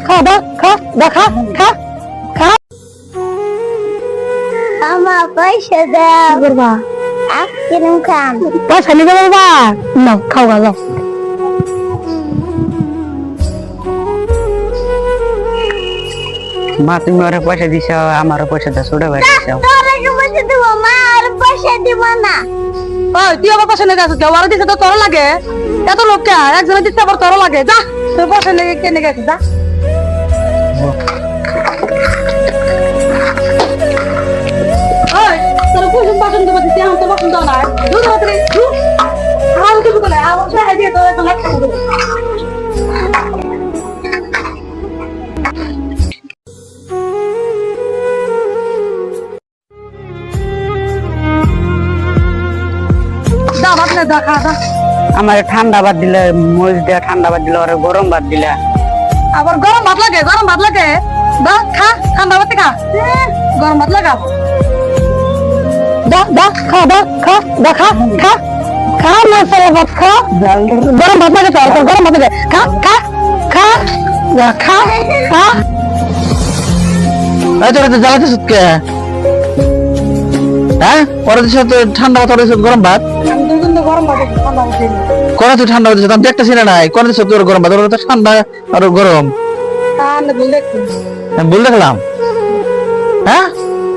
খা দা খা দা খা খা খা আমার পয়সা দাও করবা আইসক্রিম খান পয়সা নিবে বাবা নাও খাও গা যাও মা তুমি ওরা পয়সা দিছ আমারও পয়সা দাও ছোট ভাই দিছ তোরে পয়সা দিব মা আর পয়সা দিব না ওই তুই আমার পয়সা নিয়ে যাচ্ছিস কে ওরা দিছে তো তোর লাগে এত লোক কে একজনে দিতে আবার তোর লাগে যা তোর পয়সা নিয়ে কে নিয়ে গেছিস যা ওই তোর পয়সা বাসন দেবো দিতে আমি তো বাসন দাও না দুধ হাতে আমার কিছু বলে আমার সাহায্য দিয়ে তোর একটা লাগবে দা ভাত নে দা খা দা আমার ঠান্ডা ভাত দিলে মরিচ দেয়া ঠান্ডা ভাত দিলে ওরা গরম ভাত দিলে আবার গরম ভাত লাগে দা খা ঠান্ডা ভাত খা গরম ভাত লাগা দা দা খা দা খা দা খা খা খা না সারা ভাত খা গরম ভাত লাগে তো গরম ভাত লাগে খা খা খা দা খা খা এই তোরা তো জ্বালাতেছিস কে? হ্যাঁ ওরা দিছে তো ঠান্ডা ভাত ওরা দিছে গরম ভাত আমি দুজন তো গরম ভাত ঠান্ডা ভাত করে তুই ঠান্ডা ভাত দিছিস আমি দেখতেছি না নাই করে দিছে তোর গরম ভাত ওরা তো ঠান্ডা আর গরম আমি ভুল দেখছি আমি ভুল দেখলাম হ্যাঁ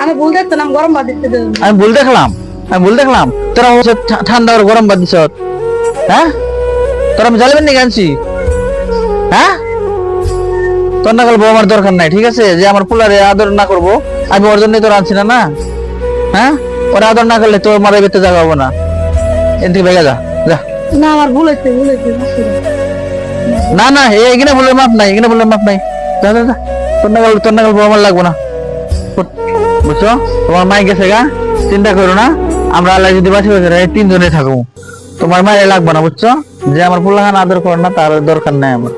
আমি ভুল দেখছিলাম গরম ভাত দিতে আমি ভুল দেখলাম তোরা হচ্ছে ঠান্ডা আর গরম ভাত দিছ হ্যাঁ তোরা আমি জ্বালাবেন নাকি আনছি হ্যাঁ তোর না গল্প আমার দরকার নাই ঠিক আছে যে আমার পোলারে আদর না করবো আমি ওর জন্যই তোর আনছি না না হ্যাঁ ওরা আদর না করলে তোর মারা বেতে জায়গা হবো না এন থেকে ভেগে যা যা না আমার ভুল হয়েছে না না এখানে বলে মাপ নাই যা যা যা তোর না গল্প আমার লাগবো না বুঝছো তোমার মাই গেছে গা চিন্তা করো না আমরা আল্লাহ যদি বাঁচি বাঁচি তিনজনে থাকবো তোমার মায়ের লাগবো না বুঝছো যে আমার পোলাখান আদর করে না তার দরকার নাই আমার